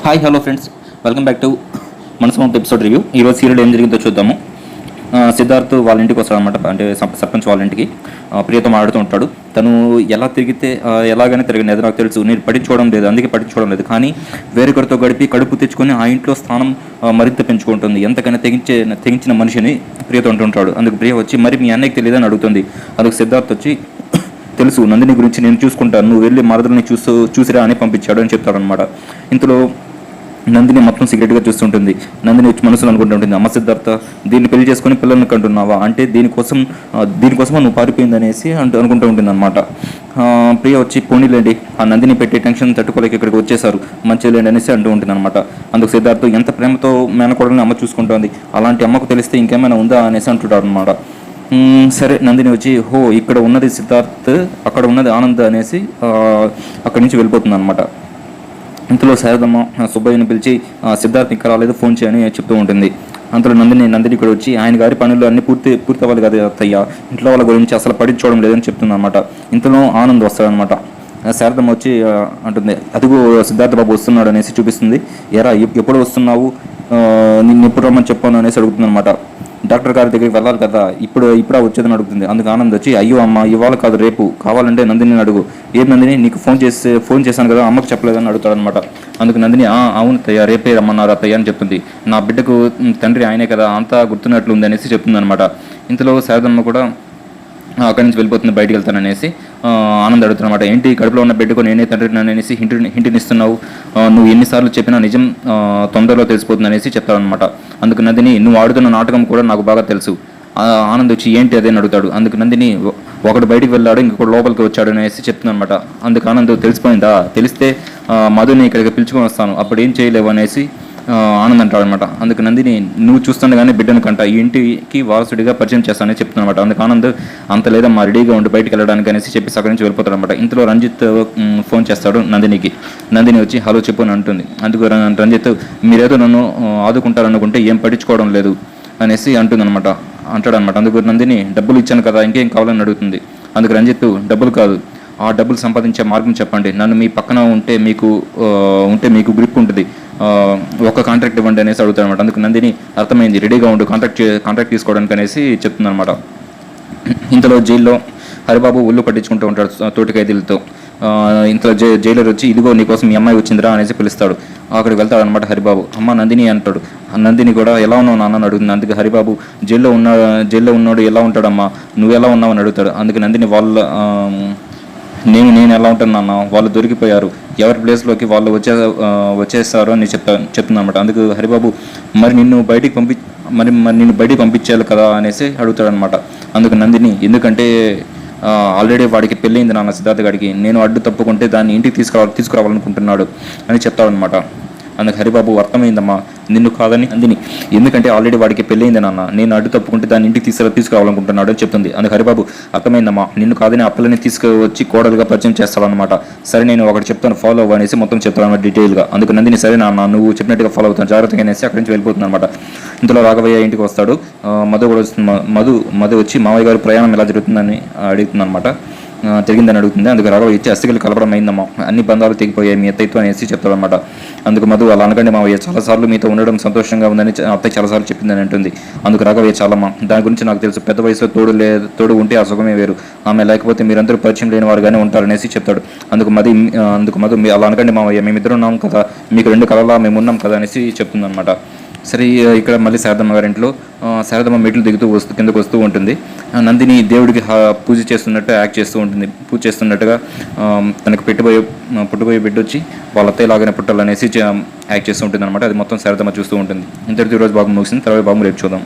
Hi hello friends, welcome back to Manasumantha episode review. ఈరోజు serial ఏం జరిగిందో చూద్దాము. సిద్ధార్థ్ వాళ్ళ ఇంటికి వస్తాడనమాట. అంటే సర్పంచ్ వాళ్ళ ఇంటికి ప్రియతో మాట్లాడుతూ ఉంటాడు. తను ఎలా తిరిగితే ఎలాగైనా తిరిగింది, అది నాకు తెలుసు, నేను పట్టించుకోవడం లేదు, అందుకే పట్టించుకోవడం లేదు. కానీ వేరొకరితో గడిపి కడుపు తెచ్చుకొని ఆ ఇంట్లో స్థానం మరింత పెంచుకుంటుంది. ఎంతకైనా తెగించిన మనిషిని ప్రియతో అంటుంటాడు. అందుకు ప్రియ వచ్చి, మరి మీ అన్నయ్యకి తెలియదని అడుగుతుంది. అందుకు సిద్ధార్థ్ వచ్చి, తెలుసు, నందిని గురించి నేను చూసుకుంటాను, నువ్వు వెళ్ళి మరదలని చూసిరా అని పంపించాడు అని చెప్తాడనమాట. ఇంతలో నందిని మొత్తం సీక్రెట్గా చూస్తుంటుంది. నందిని వచ్చి మనసులో అనుకుంటుంటుంది, అమ్మ సిద్ధార్థ, దీన్ని పెళ్లి చేసుకొని పిల్లల్ని కంటున్నావా అంటే దీనికోసం నువ్వు పారిపోయింది అనేసి అనుకుంటూ ఉంటుంది అనమాట. ప్రియ వచ్చి, పోనీలేండి, ఆ నందిని పెట్టే టెన్షన్ తట్టుకోలేక ఇక్కడికి వచ్చేసారు, మంచిలేండి అనేసి అంటూ ఉంటుంది అనమాట. అందుకు సిద్ధార్థ్, ఎంత ప్రేమతో మేనకోడల్ని అమ్మ చూసుకుంటోంది, అలాంటి అమ్మకు తెలిస్తే ఇంకేమైనా ఉందా అనేసి అంటుంటాడు అనమాట. సరే, నందిని వచ్చి, ఇక్కడ ఉన్నది సిద్ధార్థ్, అక్కడ ఉన్నది ఆనంద్ అనేసి అక్కడి నుంచి వెళ్ళిపోతుంది అనమాట. ఇంతలో శారదమ్మ సుబ్బయ్యని పిలిచి, సిద్ధార్థ్ ఇంకా రాలేదు, ఫోన్ చేయని చెప్తూ ఉంటుంది. అంతలో నందిని ఇక్కడ వచ్చి, ఆయన గారి పనులు అన్నీ పూర్తి అవ్వాలి కదా అత్తయ్య, ఇంట్లో వాళ్ళ గురించి అసలు పట్టించుకోవడం లేదని చెప్తుంది అనమాట. ఇంతలో ఆనంద్ వస్తాడనమాట. శారదమ్మ వచ్చి అంటుంది, అదిగో సిద్ధార్థ బాబు వస్తున్నాడు అనేసి చూపిస్తుంది. ఎరా, ఎప్పుడు వస్తున్నావు, నిన్ను ఎప్పుడు రమ్మని చెప్పాను అనేసి అడుగుతుంది అనమాట. డాక్టర్ గారి దగ్గరికి వెళ్ళాలి కదా, ఇప్పుడు వచ్చేదని అడుగుతుంది. అందుకు ఆనంద్ వచ్చి, అయ్యో అమ్మ, ఇవాళ కాదు రేపు, కావాలంటే నందిని అడుగు. ఏం నందిని, నీకు ఫోన్ చేశాను కదా, అమ్మకు చెప్పలేదని అడుగుతాడనమాట. అందుకు నందిని, అవును అత్తయ్య, రేపే రమ్మన్నారు అత్తయ్య అని చెప్తుంది. నా బిడ్డకు తండ్రి ఆయనే కదా, అంతా గుర్తున్నట్లు ఉంది అనేసి చెప్తుంది అనమాట. ఇంతలో శారదమ్మ కూడా అక్కడి నుంచి వెళ్ళిపోతుంది, బయటికి వెళ్తాననేసి. ఆనంద్ అడుగుతున్నమాట, ఏంటి కడుపులో ఉన్న బిడ్డకు నేనే తండ్రిని అనేసి హింటినిస్తున్నావు, నువ్వు ఎన్నిసార్లు చెప్పినా నిజం తొందరలో తెలిసిపోతుంది అనేసి చెప్తాడనమాట. అందుకు నందిని, నువ్వు ఆడుతున్న నాటకం కూడా నాకు బాగా తెలుసు. ఆనంద్ వచ్చి, ఏంటి అదేని అడుగుతాడు. అందుకు నందిని, ఒకడు బయటికి వెళ్ళాడు, ఇంకొకటి లోపలికి వచ్చాడు అనేసి చెప్తుంది అనమాట. అందుకు ఆనంద్, తెలిసిపోయిందా, తెలిస్తే మధుని ఇక్కడికి పిలుచుకొని వస్తాను, అప్పుడు ఏం చేయలేవు అనేసి ఆనంద్ అంటాడు అనమాట. అందుకు నందిని, నువ్వు చూస్తుండగానే బిడ్డను కంట ఈ ఇంటికి వారసుడిగా పరిచయం చేస్తానని చెప్తున్నా అనమాట. అందుకు ఆనంద్, అంత లేదమ్మా, రెడీగా ఉండి బయటికి వెళ్ళడానికి అనేసి చెప్పి అక్కడి నుంచి వెళ్ళిపోతాడు అనమాట. ఇంతలో రంజిత్ ఫోన్ చేస్తాడు నందినికి. నందిని వచ్చి, హలో చెప్పు అని అంటుంది. అందుకు రంజిత్, మీరేదో నన్ను ఆదుకుంటారనుకుంటే ఏం పట్టించుకోవడం లేదు అనేసి అంటాడనమాట. అందుకు నందిని, డబ్బులు ఇచ్చాను కదా, ఇంకేం కావాలని అడుగుతుంది. అందుకు రంజిత్, డబ్బులు కాదు, ఆ డబ్బులు సంపాదించే మార్గం చెప్పండి, నన్ను మీ పక్కన ఉంటే మీకు గ్రిప్ ఉంటుంది, ఒక కాంట్రాక్ట్ ఇవ్వండి అనేసి అడుగుతాడు అనమాట. అందుకు నందిని, అర్థమైంది, రెడీగా ఉండు, కాంట్రాక్ట్ తీసుకోవడానికి అనేసి చెప్తుంది అనమాట. ఇంతలో జైల్లో హరిబాబు ఒళ్ళు పట్టించుకుంటూ ఉంటాడు తోటి ఖైదీలతో. ఇంతలో జైలర్ వచ్చి, ఇదిగో నీకోసం మీ అమ్మాయి వచ్చిందిరా అనేసి పిలుస్తాడు. అక్కడికి వెళ్తాడు అనమాట హరిబాబు. అమ్మ నందిని అంటాడు. నందిని కూడా, ఎలా ఉన్నావు నాన్న అడుగుతుంది. అందుకు హరిబాబు, జైల్లో ఉన్నాడు ఎలా ఉంటాడమ్మా, నువ్వు ఎలా ఉన్నావు అని అడుగుతాడు. అందుకు నందిని, నేను ఎలా ఉంటాను నాన్న, వాళ్ళు దొరికిపోయారు, ఎవరి ప్లేస్లోకి వాళ్ళు వచ్చేస్తారు అని చెప్తున్నా అనమాట. అందుకు హరిబాబు, మరి నిన్ను బయటికి పంపించాలి కదా అనేసి అడుగుతాడు అనమాట. అందుకు నందిని, ఎందుకంటే ఆల్రెడీ వాడికి పెళ్ళయింది నాన్న సిద్ధార్థ గారికి, నేను అడ్డు తప్పుకుంటే దాన్ని ఇంటికి తీసుకురావాలనుకుంటున్నాడు అని చెప్తాడనమాట. అందుకు హరిబాబు, అర్థమైందమ్మా, నిన్ను కాదని నందిని, ఎందుకంటే ఆల్రెడీ వాడికి పెళ్ళయింది నాన్న, నేను అడ్డు తప్పుకుంటే దాన్ని ఇంటికి తీసుకురావాలనుకుంటున్నాడు అని చెప్తుంది. అందుకు హరిబాబు, అర్థమైందమ్మా, నిన్ను కాదని ఆ పిల్లని తీసుకువచ్చి కోడలుగా పరిచయం చేస్తాడనమాట. సరే, నేను ఒకటి చెప్తాను, ఫాలో అవ్వ అనేసి మొత్తం చెప్తాను డీటెయిల్గా. అందుకు నందిని, సరే నాన్న, నువ్వు చెప్పినట్టుగా ఫాలో అవుతాను, జాగ్రత్తగా అనేసి అక్కడి నుంచి వెళ్ళిపోతుంది అనమాట. ఇంతలో రాఘవయ్య ఇంటికి వస్తాడు. మధు కూడా వస్తుంది. మధు వచ్చి, మావయ్య గారి ప్రయాణం ఎలా జరుగుతుందని అడుగుతుంది అనమాట. జరిగిందని అడుగుతుంది. అందుకు రాఘవ ఇచ్చి, అస్థికలు కలపడం అయిందమ్మా, అన్ని బంధాలు తెగిపోయాయి మీ అత్తయ్యతో అనేసి చెప్తాడనమాట. అందుకు మధు, అలా అనకండి మావయ్య, చాలాసార్లు మీతో ఉండడం సంతోషంగా ఉందని అత్తయ్య చాలాసార్లు చెప్పిందని అంటుంది. అందుకు రాఘవయ్య, చాలమ్మా, దాని గురించి నాకు తెలుసు, పెద్ద వయసులో తోడు ఉంటే ఆ సుఖమే వేరు, ఆమె లేకపోతే మీరందరూ పరిచయం లేని వారుగానే ఉంటారనేసి చెప్తాడు. అందుకు మధు, అలా అనకండి మావయ్య, మేమిద్దరు ఉన్నాం కదా, మీకు 2 కళలా మేము ఉన్నాం కదా అనేసి చెప్తుంది అనమాట. సరే, ఇక్కడ మళ్ళీ శారదమ్మ గారింట్లో శారదమ్మ మెట్లు కిందకు వస్తూ ఉంటుంది. నందిని దేవుడికి పూజ చేస్తున్నట్టు యాక్ట్ చేస్తూ ఉంటుంది. పూజ చేస్తున్నట్టుగా తనకు పుట్టబోయే బిడ్డ వచ్చి వాళ్ళ అత్తయ్య లాగానే పుట్టాలనేసి యాక్ట్ చేస్తూ ఉంటుంది అనమాట. అది మొత్తం శారదమ్మ చూస్తూ ఉంటుంది. ఇంతటితో ఈరోజు బాగా ముగిసింది. తర్వాత బాగా రేపు చూద్దాం.